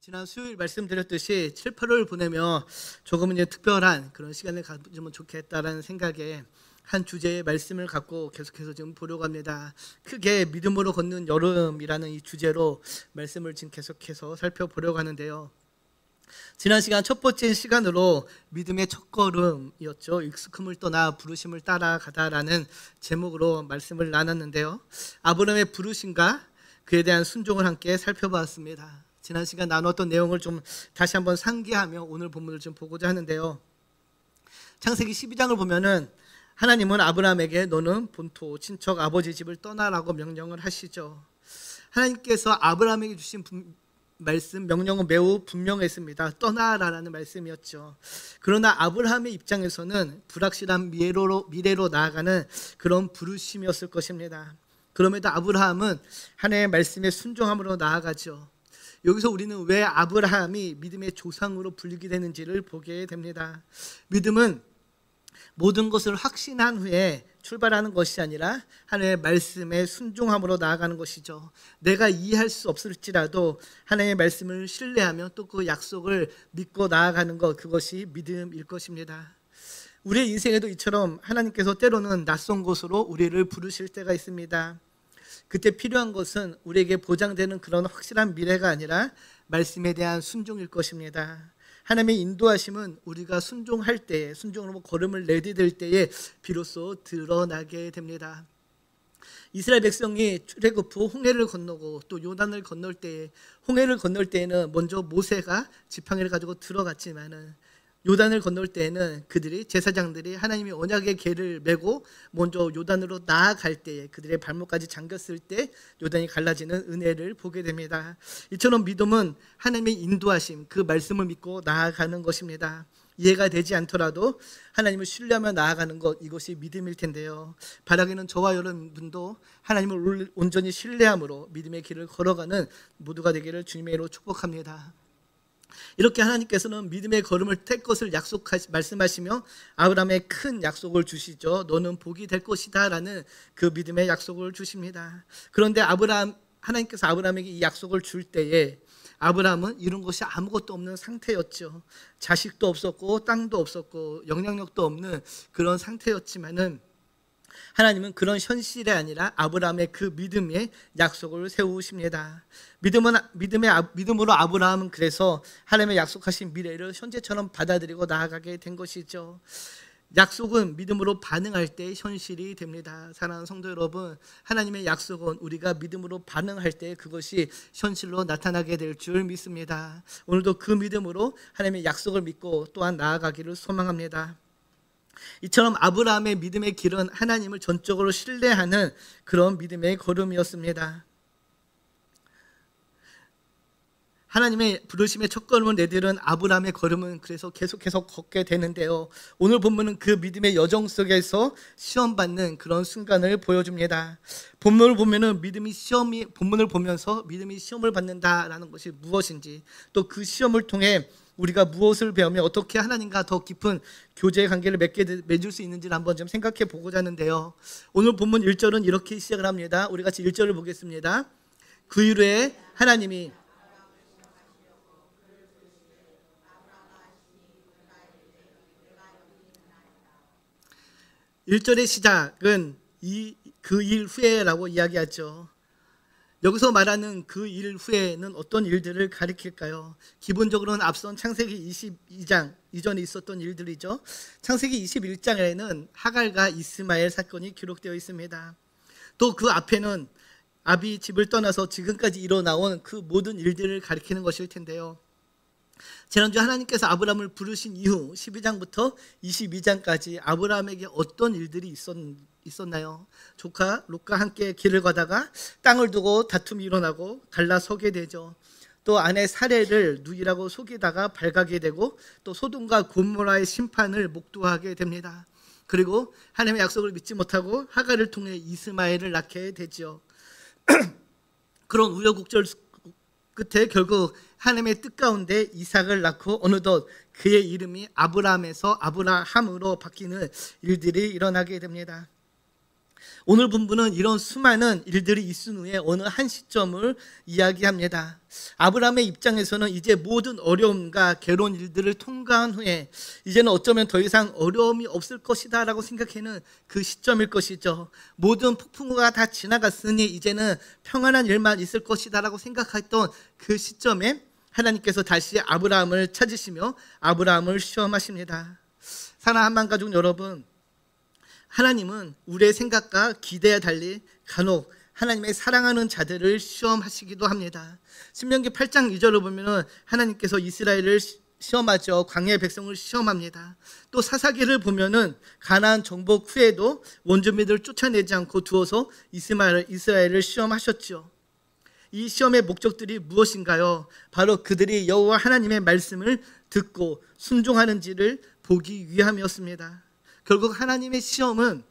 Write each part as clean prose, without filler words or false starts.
지난 수요일 말씀드렸듯이 7, 8월 보내며 조금은 이제 특별한 그런 시간을 가지면 좋겠다라는 생각에 한 주제의 말씀을 갖고 계속해서 지금 보려고 합니다. 크게 믿음으로 걷는 여름이라는 이 주제로 말씀을 지금 계속해서 살펴보려고 하는데요. 지난 시간 첫 번째 시간으로 믿음의 첫걸음이었죠. 익숙함을 떠나 부르심을 따라가다라는 제목으로 말씀을 나눴는데요. 아브라함의 부르심과 그에 대한 순종을 함께 살펴봤습니다. 지난 시간 나눴던 내용을 좀 다시 한번 상기하며 오늘 본문을 좀 보고자 하는데요. 창세기 12장을 보면은 하나님은 아브라함에게 너는 본토, 친척, 아버지 집을 떠나라고 명령을 하시죠. 하나님께서 아브라함에게 주신 말씀, 명령은 매우 분명했습니다. 떠나라는 말씀이었죠. 그러나 아브라함의 입장에서는 불확실한 미래로 나아가는 그런 부르심이었을 것입니다. 그럼에도 아브라함은 하나님의 말씀에 순종함으로 나아가죠. 여기서 우리는 왜 아브라함이 믿음의 조상으로 불리게 되는지를 보게 됩니다. 믿음은 모든 것을 확신한 후에 출발하는 것이 아니라 하나님의 말씀에 순종함으로 나아가는 것이죠. 내가 이해할 수 없을지라도 하나님의 말씀을 신뢰하며 또 그 약속을 믿고 나아가는 것, 그것이 믿음일 것입니다. 우리의 인생에도 이처럼 하나님께서 때로는 낯선 곳으로 우리를 부르실 때가 있습니다. 그때 필요한 것은 우리에게 보장되는 그런 확실한 미래가 아니라 말씀에 대한 순종일 것입니다. 하나님의 인도하심은 우리가 순종할 때에, 순종으로 걸음을 내디딜 때에 비로소 드러나게 됩니다. 이스라엘 백성이 출애굽 후 홍해를 건너고 또 요단을 건널 때에, 홍해를 건널 때에는 먼저 모세가 지팡이를 가지고 들어갔지만은 요단을 건널 때에는 그들이, 제사장들이 하나님의 언약의 궤를 메고 먼저 요단으로 나아갈 때에, 그들의 발목까지 잠겼을 때 요단이 갈라지는 은혜를 보게 됩니다. 이처럼 믿음은 하나님의 인도하심, 그 말씀을 믿고 나아가는 것입니다. 이해가 되지 않더라도 하나님을 신뢰하며 나아가는 것, 이것이 믿음일 텐데요. 바라기는 저와 여러분도 하나님을 온전히 신뢰함으로 믿음의 길을 걸어가는 모두가 되기를 주님의 이름으로 축복합니다. 이렇게 하나님께서는 믿음의 걸음을 뗄 것을 말씀하시며 아브라함의 큰 약속을 주시죠. 너는 복이 될 것이다 라는 그 믿음의 약속을 주십니다. 그런데 하나님께서 아브라함에게 이 약속을 줄 때에 아브라함은 이룬 것이 아무것도 없는 상태였죠. 자식도 없었고 땅도 없었고 영향력도 없는 그런 상태였지만은 하나님은 그런 현실이 아니라 아브라함의 그 믿음의 약속을 세우십니다. 믿음으로 아브라함은 그래서 하나님의 약속하신 미래를 현재처럼 받아들이고 나아가게 된 것이죠. 약속은 믿음으로 반응할 때 현실이 됩니다. 사랑하는 성도 여러분, 하나님의 약속은 우리가 믿음으로 반응할 때 그것이 현실로 나타나게 될 줄 믿습니다. 오늘도 그 믿음으로 하나님의 약속을 믿고 또한 나아가기를 소망합니다. 이처럼 아브라함의 믿음의 길은 하나님을 전적으로 신뢰하는 그런 믿음의 걸음이었습니다. 하나님의 부르심의 첫걸음을 내디딘 아브라함의 걸음은 그래서 계속해서 걷게 되는데요. 오늘 본문은 그 믿음의 여정 속에서 시험받는 그런 순간을 보여줍니다. 본문을 보면은 본문을 보면서 믿음이 시험을 받는다라는 것이 무엇인지, 또 그 시험을 통해 우리가 무엇을 배우며 어떻게 하나님과 더 깊은 교제의 관계를 맺을 수 있는지를 한번 좀 생각해 보고자 하는데요. 오늘 본문 1절은 이렇게 시작을 합니다. 우리 같이 1절을 보겠습니다. 그 이후에 하나님이 1절의 시작은 그 일 후에라고 이야기하죠. 여기서 말하는 그 일 후에는 어떤 일들을 가리킬까요? 기본적으로는 앞선 창세기 22장 이전에 있었던 일들이죠. 창세기 21장에는 하갈과 이스마엘 사건이 기록되어 있습니다. 또 그 앞에는 아비 집을 떠나서 지금까지 일어나온 그 모든 일들을 가리키는 것일 텐데요. 지난주 하나님께서 아브라함을 부르신 이후 12장부터 22장까지 아브라함에게 어떤 일들이 있었나요? 조카 롯과 함께 길을 가다가 땅을 두고 다툼이 일어나고 갈라서게 되죠. 또 아내 사레를 누이라고 속이다가 발가게 되고, 또 소돔과 고모라의 심판을 목도하게 됩니다. 그리고 하나님의 약속을 믿지 못하고 하갈을 통해 이스마엘을 낳게 되죠. 그런 우여곡절 끝에 결국 하나님의 뜻 가운데 이삭을 낳고 어느덧 그의 이름이 아브라함에서 아브라함으로 바뀌는 일들이 일어나게 됩니다. 오늘 본문은 이런 수많은 일들이 있은 후에 어느 한 시점을 이야기합니다. 아브라함의 입장에서는 이제 모든 어려움과 괴로운 일들을 통과한 후에 이제는 어쩌면 더 이상 어려움이 없을 것이다 라고 생각하는 그 시점일 것이죠. 모든 폭풍우가 다 지나갔으니 이제는 평안한 일만 있을 것이다 라고 생각했던 그 시점에 하나님께서 다시 아브라함을 찾으시며 아브라함을 시험하십니다. 사랑하는 한만가족 여러분, 하나님은 우리의 생각과 기대와 달리 간혹 하나님의 사랑하는 자들을 시험하시기도 합니다. 신명기 8장 2절을 보면 하나님께서 이스라엘을 시험하죠. 광야의 백성을 시험합니다. 또 사사기를 보면은 가나안 정복 후에도 원주민들을 쫓아내지 않고 두어서 이스라엘을 시험하셨죠. 이 시험의 목적들이 무엇인가요? 바로 그들이 여호와 하나님의 말씀을 듣고 순종하는지를 보기 위함이었습니다. 결국 하나님의 시험은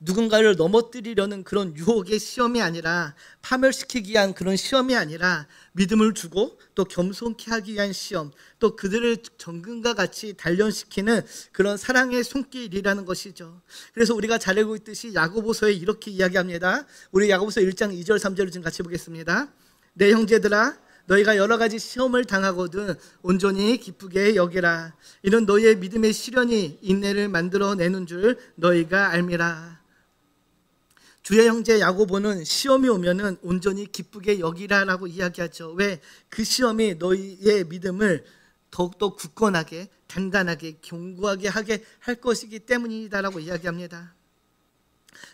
누군가를 넘어뜨리려는 그런 유혹의 시험이 아니라, 파멸시키기 위한 그런 시험이 아니라 믿음을 주고 또 겸손케 하기 위한 시험, 또 그들을 정금과 같이 단련시키는 그런 사랑의 손길이라는 것이죠. 그래서 우리가 잘 알고 있듯이 야고보서에 이렇게 이야기합니다. 우리 야고보서 1장 2절 3절을 좀 같이 보겠습니다. 내 형제들아, 너희가 여러 가지 시험을 당하거든 온전히 기쁘게 여기라. 이는 너희의 믿음의 시련이 인내를 만들어내는 줄 너희가 알미라. 주의 형제 야고보는 시험이 오면은 온전히 기쁘게 여기라라고 이야기하죠. 왜? 그 시험이 너희의 믿음을 더욱더 굳건하게, 단단하게, 견고하게 하게 할 것이기 때문이다라고 이야기합니다.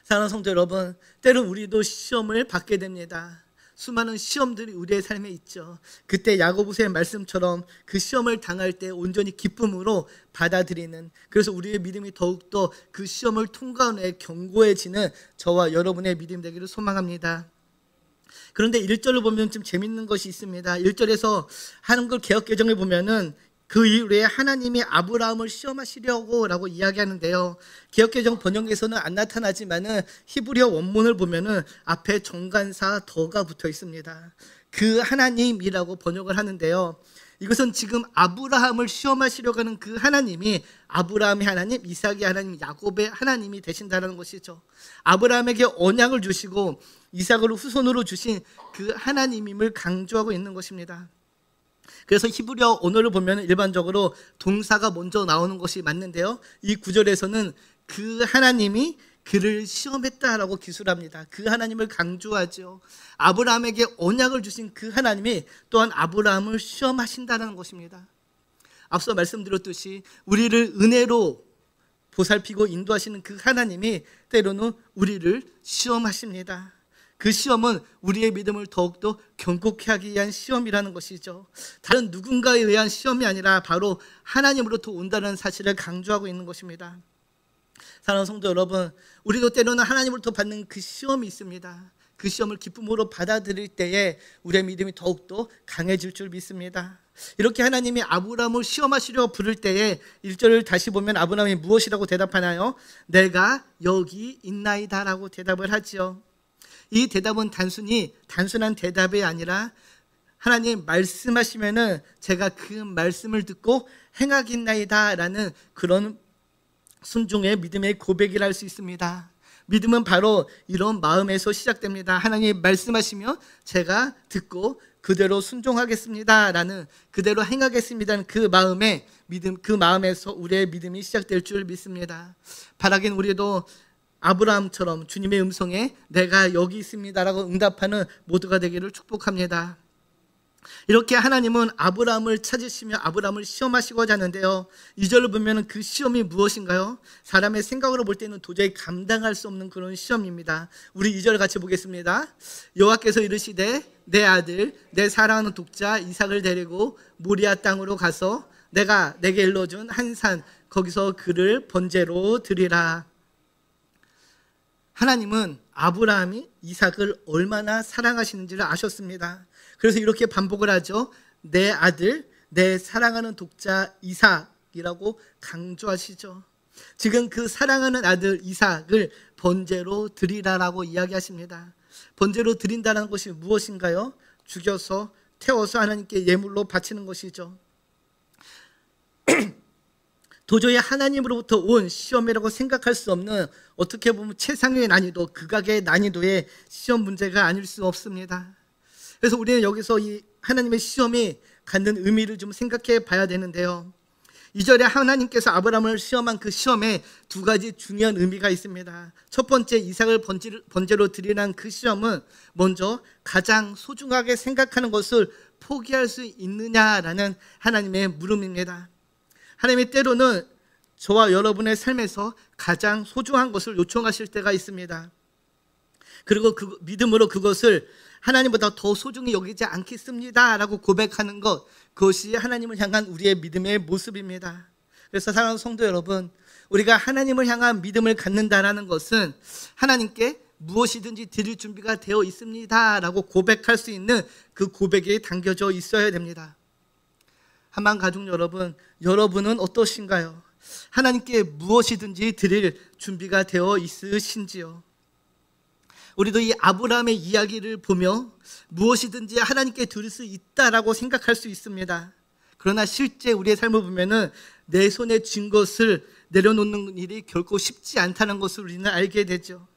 사랑하는 성도 여러분, 때론 우리도 시험을 받게 됩니다. 수많은 시험들이 우리의 삶에 있죠. 그때 야고보서의 말씀처럼 그 시험을 당할 때 온전히 기쁨으로 받아들이는, 그래서 우리의 믿음이 더욱더 그 시험을 통과한 후에 견고해지는 저와 여러분의 믿음 되기를 소망합니다. 그런데 1절을 보면 좀 재밌는 것이 있습니다. 1절에서 한글 개역개정을 보면은 그 이후에 하나님이 아브라함을 시험하시려고 라고 이야기하는데요. 개역개정 번역에서는 안 나타나지만은 히브리어 원문을 보면은 앞에 정관사 더가 붙어 있습니다. 그 하나님이라고 번역을 하는데요. 이것은 지금 아브라함을 시험하시려고 하는 그 하나님이 아브라함의 하나님, 이삭의 하나님, 야곱의 하나님이 되신다는 것이죠. 아브라함에게 언약을 주시고 이삭을 후손으로 주신 그 하나님임을 강조하고 있는 것입니다. 그래서 히브리어 언어를 보면 일반적으로 동사가 먼저 나오는 것이 맞는데요. 이 구절에서는 그 하나님이 그를 시험했다라고 기술합니다. 그 하나님을 강조하죠. 아브라함에게 언약을 주신 그 하나님이 또한 아브라함을 시험하신다는 것입니다. 앞서 말씀드렸듯이 우리를 은혜로 보살피고 인도하시는 그 하나님이 때로는 우리를 시험하십니다. 그 시험은 우리의 믿음을 더욱더 견고케 하기 위한 시험이라는 것이죠. 다른 누군가에 의한 시험이 아니라 바로 하나님으로부터 온다는 사실을 강조하고 있는 것입니다. 사랑하는 성도 여러분, 우리도 때로는 하나님으로부터 받는 그 시험이 있습니다. 그 시험을 기쁨으로 받아들일 때에 우리의 믿음이 더욱더 강해질 줄 믿습니다. 이렇게 하나님이 아브라함을 시험하시려 부를 때에 1절을 다시 보면 아브라함이 무엇이라고 대답하나요? 내가 여기 있나이다 라고 대답을 하지요. 이 대답은 단순한 대답이 아니라 하나님 말씀하시면은 제가 그 말씀을 듣고 행하겠나이다 라는 그런 순종의 믿음의 고백이라 할 수 있습니다. 믿음은 바로 이런 마음에서 시작됩니다. 하나님 말씀하시면 제가 듣고 그대로 순종하겠습니다 라는, 그대로 행하겠습니다는 그 마음의 믿음, 그 마음에서 우리의 믿음이 시작될 줄 믿습니다. 바라긴 우리도 아브라함처럼 주님의 음성에 내가 여기 있습니다라고 응답하는 모두가 되기를 축복합니다. 이렇게 하나님은 아브라함을 찾으시며 아브라함을 시험하시고자 하는데요. 2절을 보면 그 시험이 무엇인가요? 사람의 생각으로 볼 때는 도저히 감당할 수 없는 그런 시험입니다. 우리 2절 같이 보겠습니다. 여호와께서 이르시되 내 아들 내 사랑하는 독자 이삭을 데리고 모리아 땅으로 가서 내가 내게 일러준 한 산 거기서 그를 번제로 드리라. 하나님은 아브라함이 이삭을 얼마나 사랑하시는지를 아셨습니다. 그래서 이렇게 반복을 하죠. 내 아들, 내 사랑하는 독자 이삭이라고 강조하시죠. 지금 그 사랑하는 아들 이삭을 번제로 드리라라고 이야기하십니다. 번제로 드린다는 것이 무엇인가요? 죽여서 태워서 하나님께 예물로 바치는 것이죠. 도저히 하나님으로부터 온 시험이라고 생각할 수 없는, 어떻게 보면 최상의 난이도, 극악의 난이도의 시험 문제가 아닐 수 없습니다. 그래서 우리는 여기서 이 하나님의 시험이 갖는 의미를 좀 생각해 봐야 되는데요. 2절에 하나님께서 아브라함을 시험한 그 시험에 두 가지 중요한 의미가 있습니다. 첫 번째, 이삭을 번제로 드리라는 그 시험은 먼저 가장 소중하게 생각하는 것을 포기할 수 있느냐라는 하나님의 물음입니다. 하나님이 때로는 저와 여러분의 삶에서 가장 소중한 것을 요청하실 때가 있습니다. 그리고 그 믿음으로 그것을 하나님보다 더 소중히 여기지 않겠습니다 라고 고백하는 것, 그것이 하나님을 향한 우리의 믿음의 모습입니다. 그래서 사랑하는 성도 여러분, 우리가 하나님을 향한 믿음을 갖는다라는 것은 하나님께 무엇이든지 드릴 준비가 되어 있습니다 라고 고백할 수 있는 그 고백이 담겨져 있어야 됩니다. 한방 가족 여러분, 여러분은 어떠신가요? 하나님께 무엇이든지 드릴 준비가 되어 있으신지요? 우리도 이 아브라함의 이야기를 보며 무엇이든지 하나님께 드릴 수 있다라고 생각할 수 있습니다. 그러나 실제 우리의 삶을 보면은 내 손에 쥔 것을 내려놓는 일이 결코 쉽지 않다는 것을 우리는 알게 되죠.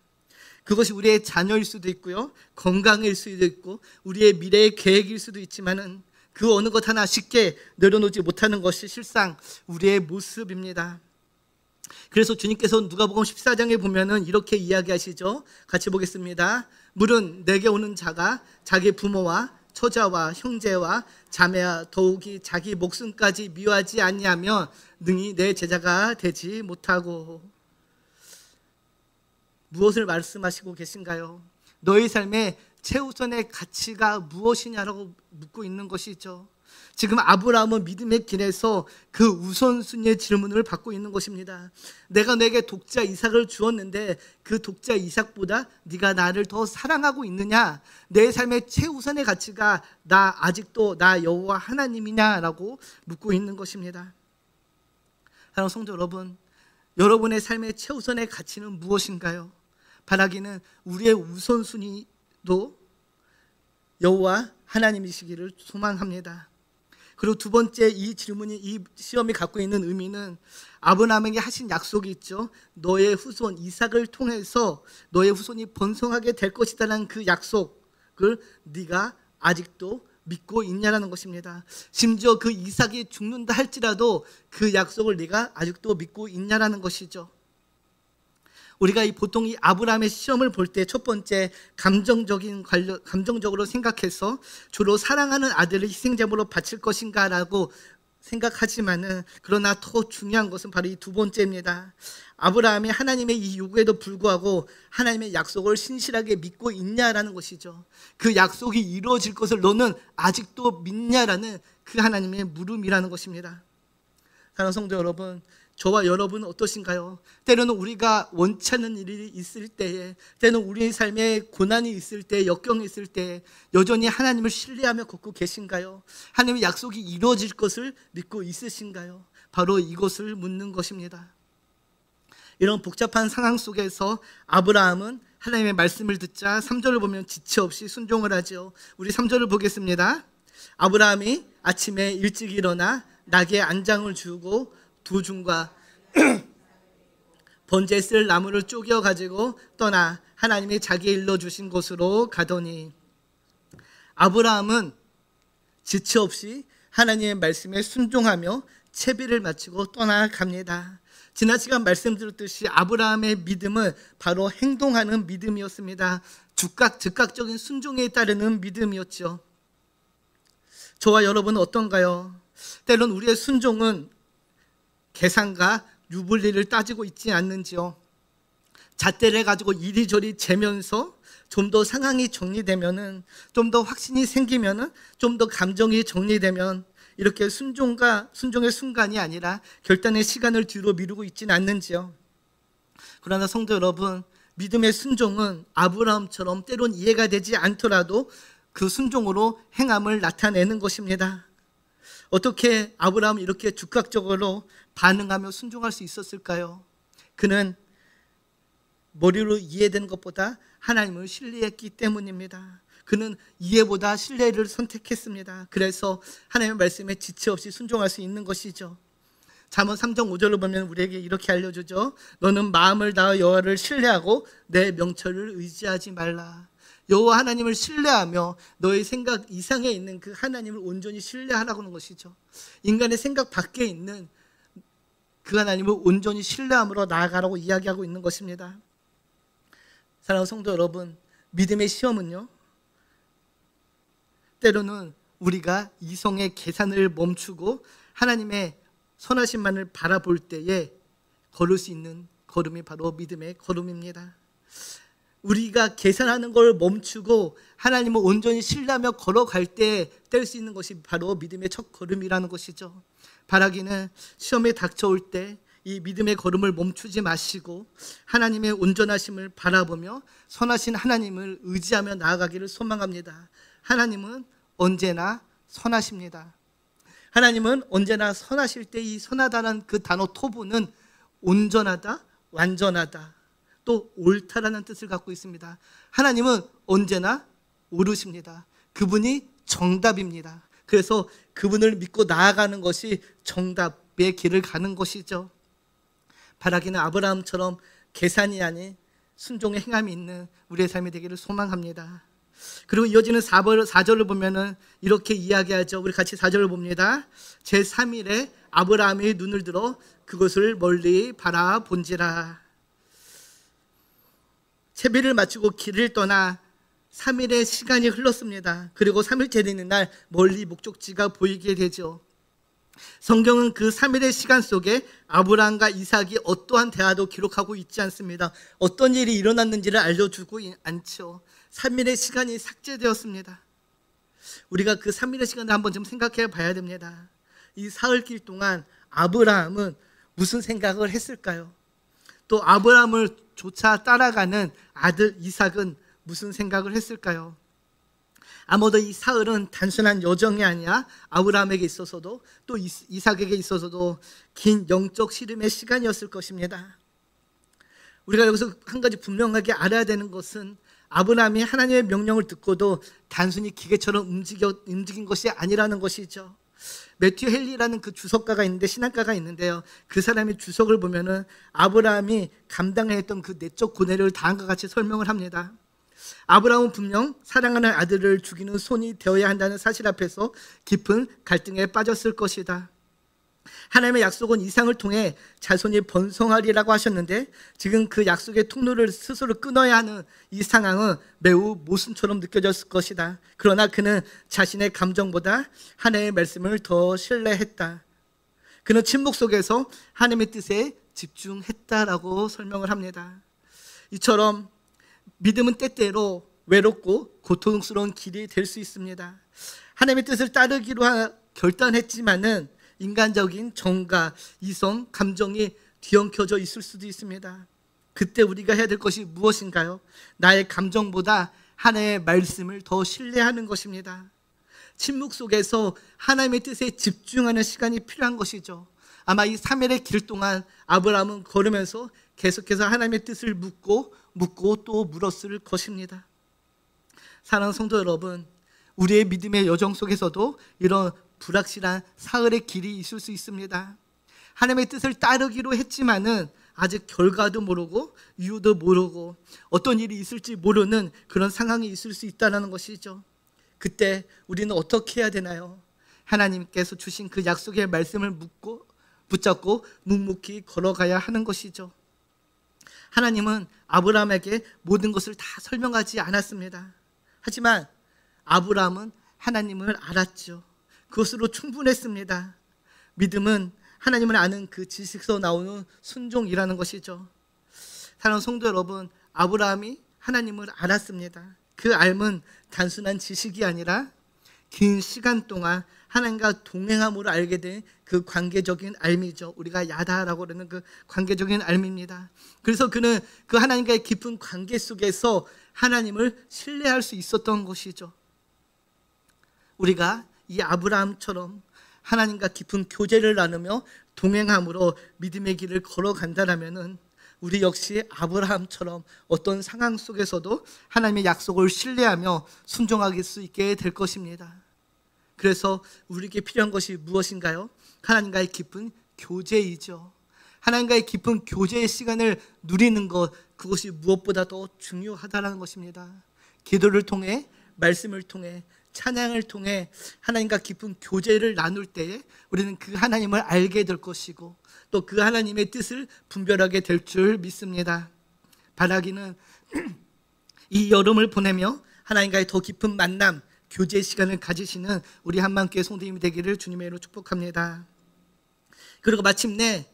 그것이 우리의 자녀일 수도 있고요, 건강일 수도 있고, 우리의 미래의 계획일 수도 있지만은 그 어느 것 하나 쉽게 내려놓지 못하는 것이 실상 우리의 모습입니다. 그래서 주님께서 누가복음 14장에 보면은 이렇게 이야기하시죠. 같이 보겠습니다. 물은 내게 오는 자가 자기 부모와 처자와 형제와 자매와 더욱이 자기 목숨까지 미워하지 아니하면 능히 내 제자가 되지 못하고. 무엇을 말씀하시고 계신가요? 너희 삶의 최우선의 가치가 무엇이냐라고 묻고 있는 것이죠. 지금 아브라함은 믿음의 길에서 그 우선순위의 질문을 받고 있는 것입니다. 내가 너에게 독자 이삭을 주었는데 그 독자 이삭보다 네가 나를 더 사랑하고 있느냐? 내 삶의 최우선의 가치가 나 아직도 나 여호와 하나님이냐라고 묻고 있는 것입니다. 사랑하는 성도 여러분, 여러분의 삶의 최우선의 가치는 무엇인가요? 바라기는 우리의 우선순위도 여호와 하나님이시기를 소망합니다. 그리고 두 번째, 이 질문이, 이 시험이 갖고 있는 의미는 아브라함에게 하신 약속이 있죠. 너의 후손 이삭을 통해서 너의 후손이 번성하게 될 것이다라는 그 약속을 네가 아직도 믿고 있냐라는 것입니다. 심지어 그 이삭이 죽는다 할지라도 그 약속을 네가 아직도 믿고 있냐라는 것이죠. 우리가 보통 이 아브라함의 시험을 볼 때 첫 번째, 감정적으로 생각해서 주로 사랑하는 아들을 희생제물로 바칠 것인가라고 생각하지만은, 그러나 더 중요한 것은 바로 이 두 번째입니다. 아브라함이 하나님의 이 요구에도 불구하고 하나님의 약속을 신실하게 믿고 있냐라는 것이죠. 그 약속이 이루어질 것을 너는 아직도 믿냐라는 그 하나님의 물음이라는 것입니다. 사랑하는 성도 여러분, 저와 여러분은 어떠신가요? 때로는 우리가 원치 않는 일이 있을 때에, 때로는 우리의 삶에 고난이 있을 때, 역경이 있을 때 여전히 하나님을 신뢰하며 걷고 계신가요? 하나님의 약속이 이루어질 것을 믿고 있으신가요? 바로 이것을 묻는 것입니다. 이런 복잡한 상황 속에서 아브라함은 하나님의 말씀을 듣자 3절을 보면 지체 없이 순종을 하죠. 우리 3절을 보겠습니다. 아브라함이 아침에 일찍 일어나 낙에 안장을 주고 두중과 번제 쓸 나무를 쪼개 가지고 떠나 하나님이 자기 일러 주신 곳으로 가더니, 아브라함은 지체 없이 하나님의 말씀에 순종하며 채비를 마치고 떠나갑니다. 지난 시간 말씀드렸듯이 아브라함의 믿음은 바로 행동하는 믿음이었습니다. 즉각적인 순종에 따르는 믿음이었죠. 저와 여러분은 어떤가요? 때론 우리의 순종은 계산과 유불리를 따지고 있지 않는지요? 잣대를 가지고 이리저리 재면서 좀 더 상황이 정리되면은, 좀 더 확신이 생기면은, 좀 더 감정이 정리되면 이렇게 순종의 순간이 아니라 결단의 시간을 뒤로 미루고 있지는 않는지요? 그러나 성도 여러분, 믿음의 순종은 아브라함처럼 때론 이해가 되지 않더라도 그 순종으로 행함을 나타내는 것입니다. 어떻게 아브라함이 이렇게 즉각적으로 반응하며 순종할 수 있었을까요? 그는 머리로 이해되는 것보다 하나님을 신뢰했기 때문입니다. 그는 이해보다 신뢰를 선택했습니다. 그래서 하나님의 말씀에 지체 없이 순종할 수 있는 것이죠. 잠언 3장 5절을 보면 우리에게 이렇게 알려주죠. 너는 마음을 다하여 여호와를 신뢰하고 내 명철을 의지하지 말라. 여호와 하나님을 신뢰하며 너의 생각 이상에 있는 그 하나님을 온전히 신뢰하라고 하는 것이죠. 인간의 생각 밖에 있는 그 하나님을 온전히 신뢰함으로 나아가라고 이야기하고 있는 것입니다. 사랑하는 성도 여러분, 믿음의 시험은요, 때로는 우리가 이성의 계산을 멈추고 하나님의 선하심만을 바라볼 때에 걸을 수 있는 걸음이 바로 믿음의 걸음입니다. 우리가 계산하는 걸 멈추고 하나님을 온전히 신뢰하며 걸어갈 때 뗄 수 있는 것이 바로 믿음의 첫 걸음이라는 것이죠. 바라기는 시험에 닥쳐올 때 이 믿음의 걸음을 멈추지 마시고 하나님의 온전하심을 바라보며 선하신 하나님을 의지하며 나아가기를 소망합니다. 하나님은 언제나 선하십니다. 하나님은 언제나 선하실 때 이 선하다는 그 단어 토부는 온전하다, 완전하다, 또 옳다라는 뜻을 갖고 있습니다. 하나님은 언제나 옳으십니다. 그분이 정답입니다. 그래서 그분을 믿고 나아가는 것이 정답의 길을 가는 것이죠. 바라기는 아브라함처럼 계산이 아닌 순종의 행함이 있는 우리의 삶이 되기를 소망합니다. 그리고 이어지는 4절을 보면은 이렇게 이야기하죠. 우리 같이 4절을 봅니다. 제3일에 아브라함이 눈을 들어 그것을 멀리 바라본지라. 세배를 마치고 길을 떠나 3일의 시간이 흘렀습니다. 그리고 3일째 되는 날 멀리 목적지가 보이게 되죠. 성경은 그 3일의 시간 속에 아브라함과 이삭이 어떠한 대화도 기록하고 있지 않습니다. 어떤 일이 일어났는지를 알려주고 않죠. 3일의 시간이 삭제되었습니다. 우리가 그 3일의 시간을 한번 좀 생각해 봐야 됩니다. 이 사흘길 동안 아브라함은 무슨 생각을 했을까요? 또 아브라함을 조차 따라가는 아들 이삭은 무슨 생각을 했을까요? 아마도 이 사흘은 단순한 여정이 아니라 아브라함에게 있어서도 또 이삭에게 있어서도 긴 영적 씨름의 시간이었을 것입니다. 우리가 여기서 한 가지 분명하게 알아야 되는 것은 아브라함이 하나님의 명령을 듣고도 단순히 기계처럼 움직인 것이 아니라는 것이죠. 매튜 헨리라는 그 주석가가 있는데, 신학가가 있는데요, 그 사람이 주석을 보면은 아브라함이 감당해야 했던 그 내적 고뇌를 다음과 같이 설명을 합니다. 아브라함은 분명 사랑하는 아들을 죽이는 손이 되어야 한다는 사실 앞에서 깊은 갈등에 빠졌을 것이다. 하나님의 약속은 이삭을 통해 자손이 번성하리라고 하셨는데 지금 그 약속의 통로를 스스로 끊어야 하는 이 상황은 매우 모순처럼 느껴졌을 것이다. 그러나 그는 자신의 감정보다 하나님의 말씀을 더 신뢰했다. 그는 침묵 속에서 하나님의 뜻에 집중했다라고 설명을 합니다. 이처럼 믿음은 때때로 외롭고 고통스러운 길이 될 수 있습니다. 하나님의 뜻을 따르기로 결단했지만은 인간적인 정과 이성, 감정이 뒤엉켜져 있을 수도 있습니다. 그때 우리가 해야 될 것이 무엇인가요? 나의 감정보다 하나님의 말씀을 더 신뢰하는 것입니다. 침묵 속에서 하나님의 뜻에 집중하는 시간이 필요한 것이죠. 아마 이 3일의 길 동안 아브라함은 걸으면서 계속해서 하나님의 뜻을 묻고 또 물었을 것입니다. 사랑하는 성도 여러분, 우리의 믿음의 여정 속에서도 이런 불확실한 사흘의 길이 있을 수 있습니다. 하나님의 뜻을 따르기로 했지만은 아직 결과도 모르고 이유도 모르고 어떤 일이 있을지 모르는 그런 상황이 있을 수 있다는 것이죠. 그때 우리는 어떻게 해야 되나요? 하나님께서 주신 그 약속의 말씀을 붙잡고 묵묵히 걸어가야 하는 것이죠. 하나님은 아브라함에게 모든 것을 다 설명하지 않았습니다. 하지만 아브라함은 하나님을 알았죠. 그것으로 충분했습니다. 믿음은 하나님을 아는 그 지식에서 나오는 순종이라는 것이죠. 사랑하는 성도 여러분, 아브라함이 하나님을 알았습니다. 그 알은 단순한 지식이 아니라 긴 시간 동안 하나님과 동행함으로 알게 된 그 관계적인 알미죠. 우리가 야다라고 그러는 그 관계적인 알미입니다. 그래서 그는 그 하나님과의 깊은 관계 속에서 하나님을 신뢰할 수 있었던 것이죠. 우리가 이 아브라함처럼 하나님과 깊은 교제를 나누며 동행함으로 믿음의 길을 걸어간다면 우리 역시 아브라함처럼 어떤 상황 속에서도 하나님의 약속을 신뢰하며 순종할 수 있게 될 것입니다. 그래서 우리에게 필요한 것이 무엇인가요? 하나님과의 깊은 교제이죠. 하나님과의 깊은 교제의 시간을 누리는 것, 그것이 무엇보다 더 중요하다는 것입니다. 기도를 통해, 말씀을 통해, 찬양을 통해 하나님과 깊은 교제를 나눌 때에 우리는 그 하나님을 알게 될 것이고 또 그 하나님의 뜻을 분별하게 될 줄 믿습니다. 바라기는 이 여름을 보내며 하나님과의 더 깊은 만남, 교제 시간을 가지시는 우리 한만교회 성도님이 되기를 주님의 이름으로 축복합니다. 그리고 마침내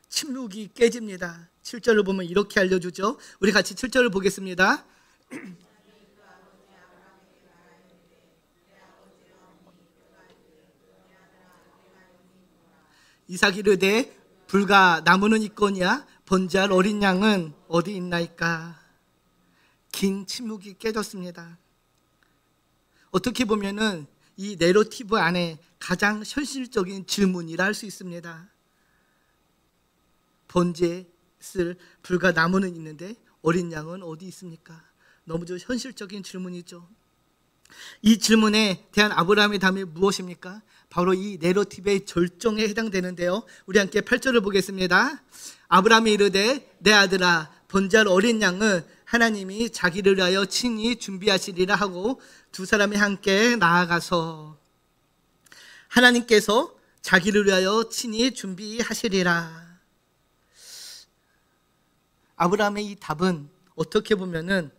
침묵이 깨집니다. 7절을 보면 이렇게 알려주죠. 우리 같이 7절을 보겠습니다. 이삭이 이르되 불과 나무는 있거니와 번제할 어린 양은 어디 있나이까. 긴 침묵이 깨졌습니다. 어떻게 보면은 이 내러티브 안에 가장 현실적인 질문이라 할 수 있습니다. 번제 쓸 불과 나무는 있는데 어린 양은 어디 있습니까? 너무 현실적인 질문이죠. 이 질문에 대한 아브라함의 답이 무엇입니까? 바로 이 내러티브의 절정에 해당되는데요. 우리 함께 8절을 보겠습니다. 아브라함이 이르되 내 아들아 번제할 어린 양은 하나님이 자기를 위하여 친히 준비하시리라 하고 두 사람이 함께 나아가서 하나님께서 자기를 위하여 친히 준비하시리라. 아브라함의 이 답은 어떻게 보면은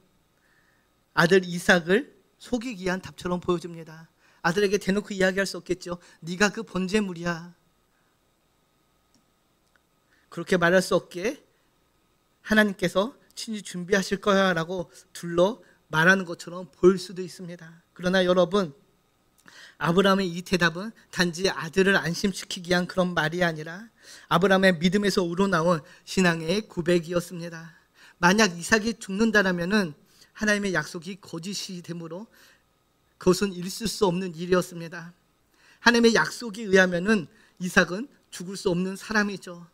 아들 이삭을 속이기 위한 답처럼 보여집니다. 아들에게 대놓고 이야기할 수 없겠죠. 네가 그 번제물이야. 그렇게 말할 수 없게 하나님께서 친히 준비하실 거야 라고 둘러 말하는 것처럼 보일 수도 있습니다. 그러나 여러분, 아브라함의 이 대답은 단지 아들을 안심시키기 위한 그런 말이 아니라 아브라함의 믿음에서 우러나온 신앙의 고백이었습니다. 만약 이삭이 죽는다라면은 하나님의 약속이 거짓이 되므로 그것은 있을 수 없는 일이었습니다. 하나님의 약속에 의하면은 이삭은 죽을 수 없는 사람이죠.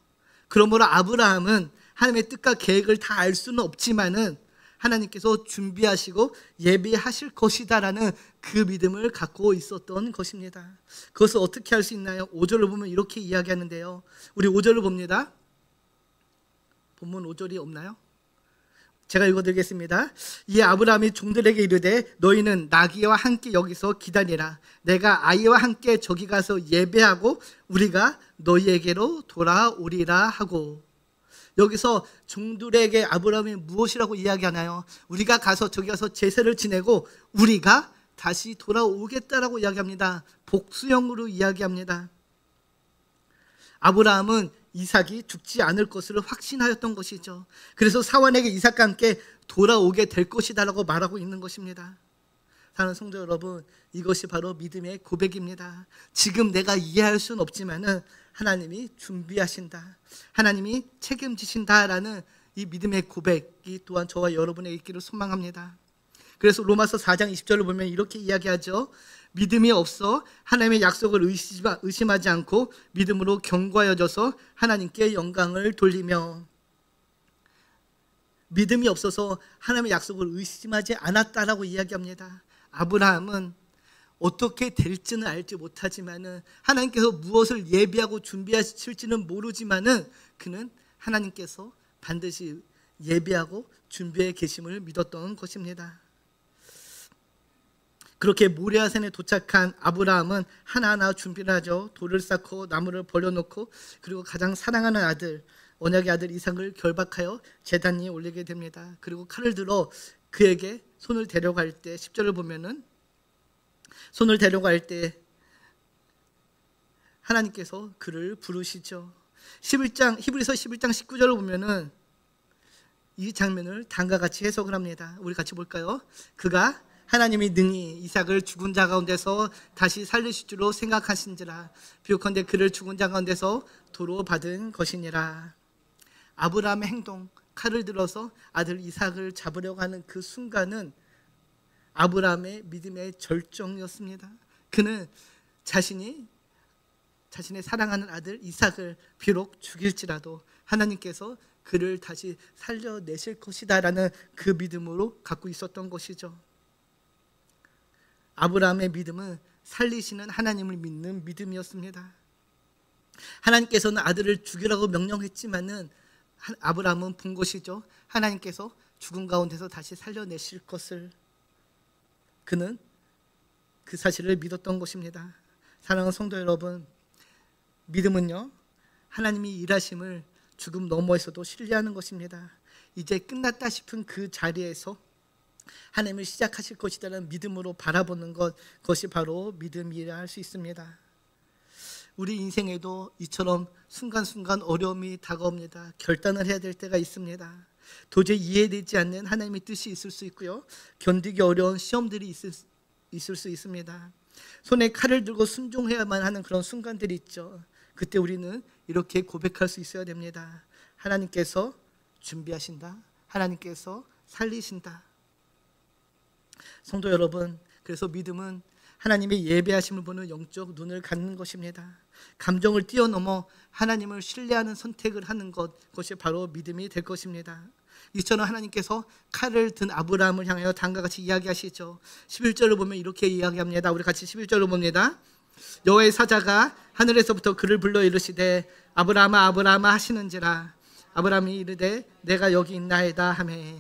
그러므로 아브라함은 하나님의 뜻과 계획을 다 알 수는 없지만은 하나님께서 준비하시고 예비하실 것이다라는 그 믿음을 갖고 있었던 것입니다. 그것을 어떻게 할 수 있나요? 5절을 보면 이렇게 이야기하는데요. 우리 5절을 봅니다. 본문 5절이 없나요? 제가 읽어드리겠습니다. 이에 아브라함이 종들에게 이르되 너희는 나귀와 함께 여기서 기다리라. 내가 아이와 함께 저기 가서 예배하고 우리가 너희에게로 돌아오리라 하고. 여기서 종들에게 아브라함이 무엇이라고 이야기하나요? 우리가 가서 저기 가서 제사를 지내고 우리가 다시 돌아오겠다라고 이야기합니다. 복수형으로 이야기합니다. 아브라함은 이삭이 죽지 않을 것을 확신하였던 것이죠. 그래서 사환에게 이삭과 함께 돌아오게 될 것이다라고 말하고 있는 것입니다. 사랑하는 성도 여러분, 이것이 바로 믿음의 고백입니다. 지금 내가 이해할 수는 없지만은 하나님이 준비하신다, 하나님이 책임지신다라는 이 믿음의 고백이 또한 저와 여러분에게 있기를 소망합니다. 그래서 로마서 4장 20절을 보면 이렇게 이야기하죠. 믿음이 없어 하나님의 약속을 의심하지 않고 믿음으로 견고하여져서 하나님께 영광을 돌리며. 믿음이 없어서 하나님의 약속을 의심하지 않았다라고 이야기합니다. 아브라함은 어떻게 될지는 알지 못하지만은 하나님께서 무엇을 예비하고 준비하실지는 모르지만은 그는 하나님께서 반드시 예비하고 준비해 계심을 믿었던 것입니다. 그렇게 모리아산에 도착한 아브라함은 하나하나 준비를 하죠. 돌을 쌓고 나무를 버려놓고 그리고 가장 사랑하는 아들, 언약의 아들 이삭을 결박하여 제단 위에 올리게 됩니다. 그리고 칼을 들어 그에게 손을 데려갈 때 10절을 보면은 손을 데려갈 때 하나님께서 그를 부르시죠. 히브리서 11장 19절을 보면은 이 장면을 다음과 같이 해석을 합니다. 우리 같이 볼까요? 그가 하나님이 능히 이삭을 죽은 자 가운데서 다시 살리실 줄로 생각하신지라 비옥컨대 그를 죽은 자 가운데서 도로 받은 것이니라. 아브라함의 행동, 칼을 들어서 아들 이삭을 잡으려고 하는 그 순간은 아브라함의 믿음의 절정이었습니다. 그는 자신의 사랑하는 아들 이삭을 비록 죽일지라도 하나님께서 그를 다시 살려내실 것이다라는 그 믿음으로 갖고 있었던 것이죠. 아브라함의 믿음은 살리시는 하나님을 믿는 믿음이었습니다. 하나님께서는 아들을 죽이라고 명령했지만은 아브라함은 본 것이죠. 하나님께서 죽은 가운데서 다시 살려내실 것을 그는 그 사실을 믿었던 것입니다. 사랑하는 성도 여러분, 믿음은요, 하나님이 일하심을 죽음 너머에서도 신뢰하는 것입니다. 이제 끝났다 싶은 그 자리에서 하나님을 시작하실 것이라는 믿음으로 바라보는 그것이 바로 믿음이라 할 수 있습니다. 우리 인생에도 이처럼 순간순간 어려움이 다가옵니다. 결단을 해야 될 때가 있습니다. 도저히 이해되지 않는 하나님의 뜻이 있을 수 있고요, 견디기 어려운 시험들이 있을 수 있습니다. 손에 칼을 들고 순종해야만 하는 그런 순간들이 있죠. 그때 우리는 이렇게 고백할 수 있어야 됩니다. 하나님께서 준비하신다. 하나님께서 살리신다. 성도 여러분, 그래서 믿음은 하나님의 예배하심을 보는 영적 눈을 갖는 것입니다. 감정을 뛰어넘어 하나님을 신뢰하는 선택을 하는 그것이 바로 믿음이 될 것입니다. 이처럼 하나님께서 칼을 든 아브라함을 향하여 다음과 같이 이야기하시죠. 11절을 보면 이렇게 이야기합니다. 우리 같이 11절을 봅니다. 여호와의 사자가 하늘에서부터 그를 불러 이르시되 아브라함아 아브라함아 하시는지라. 아브라함이 이르되 내가 여기 있나이다 하매.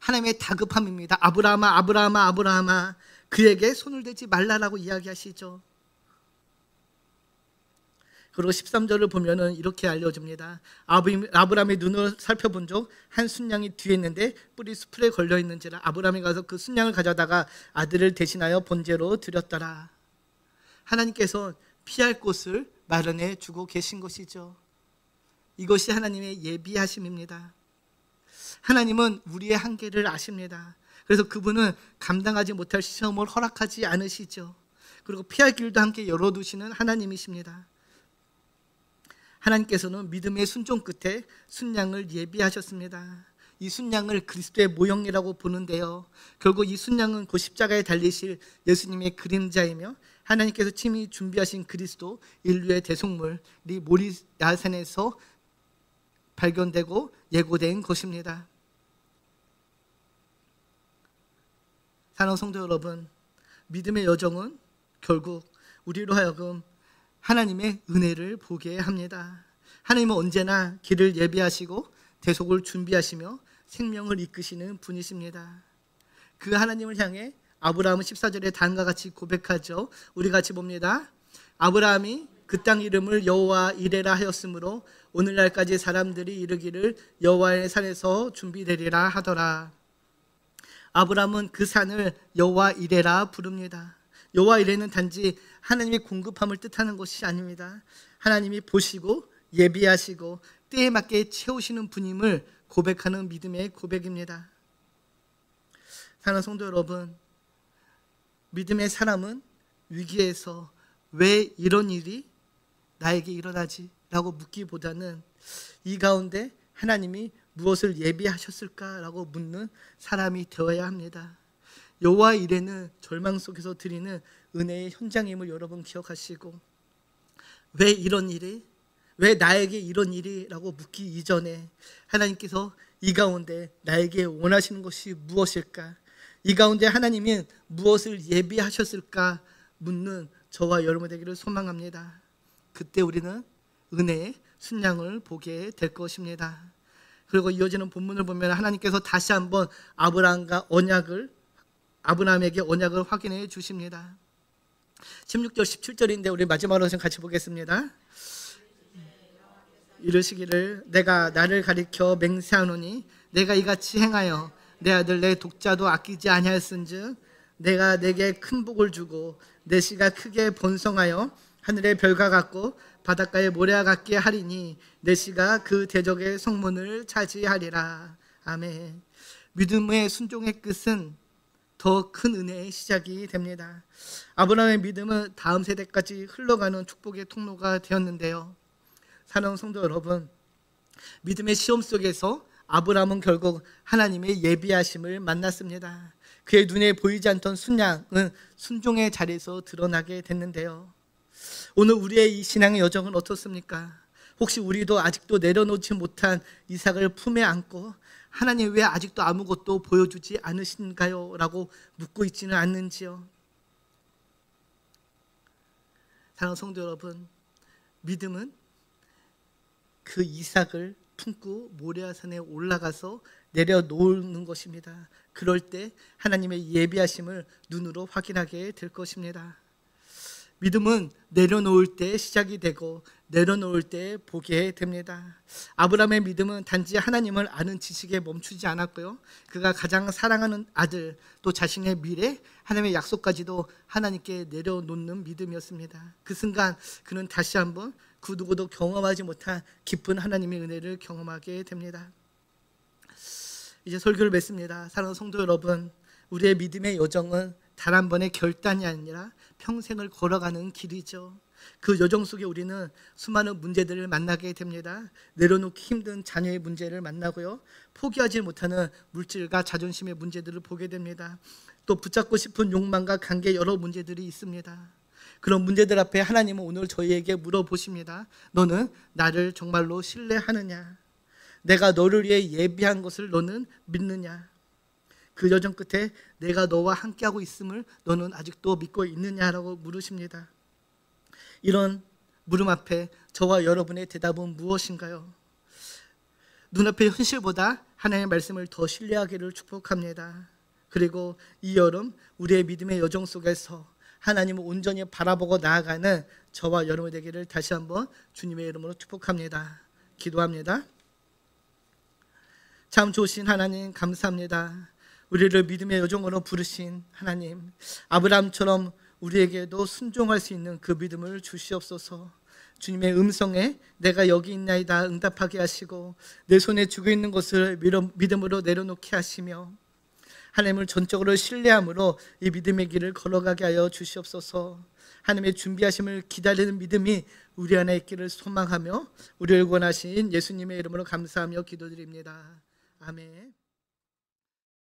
하나님의 다급함입니다. 아브라함아 아브라함아 아브라함아, 그에게 손을 대지 말라라고 이야기하시죠. 그리고 13절을 보면은 이렇게 알려줍니다. 아브라함의 눈을 살펴본 적 한 순양이 뒤에 있는데 뿔이 수풀에 걸려 있는지라. 아브라함이 가서 그 순양을 가져다가 아들을 대신하여 번제로 드렸더라. 하나님께서 피할 곳을 마련해 주고 계신 것이죠. 이것이 하나님의 예비하심입니다. 하나님은 우리의 한계를 아십니다. 그래서 그분은 감당하지 못할 시험을 허락하지 않으시죠. 그리고 피할 길도 함께 열어두시는 하나님이십니다. 하나님께서는 믿음의 순종 끝에 순양을 예비하셨습니다. 이 순양을 그리스도의 모형이라고 보는데요, 결국 이 순양은 그 십자가에 달리실 예수님의 그림자이며 하나님께서 친히 준비하신 그리스도, 인류의 대속물이 모리아산에서 발견되고 예고된 것입니다. 사랑하는 성도 여러분, 믿음의 여정은 결국 우리로 하여금 하나님의 은혜를 보게 합니다. 하나님은 언제나 길을 예비하시고 대속을 준비하시며 생명을 이끄시는 분이십니다. 그 하나님을 향해 아브라함은 14절에 다음과 같이 고백하죠. 우리 같이 봅니다. 아브라함이 그 땅 이름을 여호와 이레라 하였으므로 오늘날까지 사람들이 이르기를 여호와의 산에서 준비되리라 하더라. 아브라함은 그 산을 여호와 이레라 부릅니다. 여호와 이레는 단지 하나님의 공급함을 뜻하는 것이 아닙니다. 하나님이 보시고 예비하시고 때에 맞게 채우시는 분임을 고백하는 믿음의 고백입니다. 사랑하는 성도 여러분, 믿음의 사람은 위기에서 왜 이런 일이 나에게 일어나지? 라고 묻기보다는 이 가운데 하나님이 무엇을 예비하셨을까라고 묻는 사람이 되어야 합니다. 여호와 이레는 절망 속에서 드리는 은혜의 현장임을 여러분 기억하시고, 왜 이런 일이? 왜 나에게 이런 일이라고 묻기 이전에 하나님께서 이 가운데 나에게 원하시는 것이 무엇일까? 이 가운데 하나님은 무엇을 예비하셨을까 묻는 저와 여러분 되기를 소망합니다. 그때 우리는 은혜의 순양을 보게 될 것입니다. 그리고 이어지는 본문을 보면 하나님께서 다시 한번 아브라함에게 언약을 확인해 주십니다. 16절 17절인데 우리 마지막으로 좀 같이 보겠습니다. 이르시기를 내가 나를 가리켜 맹세하노니 내가 이같이 행하여 내 아들 내 독자도 아끼지 아니하였은즉 내가 내게 큰 복을 주고 내 씨가 크게 번성하여 하늘의 별과 같고 바닷가의 모래와 같게 하리니 내 씨가 그 대적의 성문을 차지하리라. 아멘. 믿음의 순종의 끝은 더 큰 은혜의 시작이 됩니다. 아브라함의 믿음은 다음 세대까지 흘러가는 축복의 통로가 되었는데요. 사랑하는 성도 여러분, 믿음의 시험 속에서 아브라함은 결국 하나님의 예비하심을 만났습니다. 그의 눈에 보이지 않던 순양은 순종의 자리에서 드러나게 됐는데요. 오늘 우리의 이 신앙의 여정은 어떻습니까? 혹시 우리도 아직도 내려놓지 못한 이삭을 품에 안고 하나님 왜 아직도 아무것도 보여주지 않으신가요? 라고 묻고 있지는 않는지요? 사랑하는 성도 여러분, 믿음은 그 이삭을 품고 모리아산에 올라가서 내려놓는 것입니다. 그럴 때 하나님의 예비하심을 눈으로 확인하게 될 것입니다. 믿음은 내려놓을 때 시작이 되고 내려놓을 때 보게 됩니다. 아브라함의 믿음은 단지 하나님을 아는 지식에 멈추지 않았고요. 그가 가장 사랑하는 아들, 또 자신의 미래, 하나님의 약속까지도 하나님께 내려놓는 믿음이었습니다. 그 순간 그는 다시 한번 그 누구도 경험하지 못한 기쁜 하나님의 은혜를 경험하게 됩니다. 이제 설교를 맺습니다. 사랑하는 성도 여러분, 우리의 믿음의 여정은 단 한 번의 결단이 아니라 평생을 걸어가는 길이죠. 그 여정 속에 우리는 수많은 문제들을 만나게 됩니다. 내려놓기 힘든 자녀의 문제를 만나고요. 포기하지 못하는 물질과 자존심의 문제들을 보게 됩니다. 또 붙잡고 싶은 욕망과 관계 여러 문제들이 있습니다. 그런 문제들 앞에 하나님은 오늘 저희에게 물어보십니다. 너는 나를 정말로 신뢰하느냐? 내가 너를 위해 예비한 것을 너는 믿느냐? 그 여정 끝에 내가 너와 함께하고 있음을 너는 아직도 믿고 있느냐라고 물으십니다. 이런 물음 앞에 저와 여러분의 대답은 무엇인가요? 눈앞의 현실보다 하나님의 말씀을 더 신뢰하기를 축복합니다. 그리고 이 여름 우리의 믿음의 여정 속에서 하나님을 온전히 바라보고 나아가는 저와 여러분이 되기를 다시 한번 주님의 이름으로 축복합니다. 기도합니다. 참 좋으신 하나님 감사합니다. 우리를 믿음의 여정으로 부르신 하나님, 아브라함처럼 우리에게도 순종할 수 있는 그 믿음을 주시옵소서. 주님의 음성에 내가 여기 있나이다 응답하게 하시고 내 손에 쥐고 있는 것을 믿음으로 내려놓게 하시며 하나님을 전적으로 신뢰함으로 이 믿음의 길을 걸어가게 하여 주시옵소서. 하나님의 준비하심을 기다리는 믿음이 우리 안에 있기를 소망하며 우리를 구원하신 예수님의 이름으로 감사하며 기도드립니다. 아멘.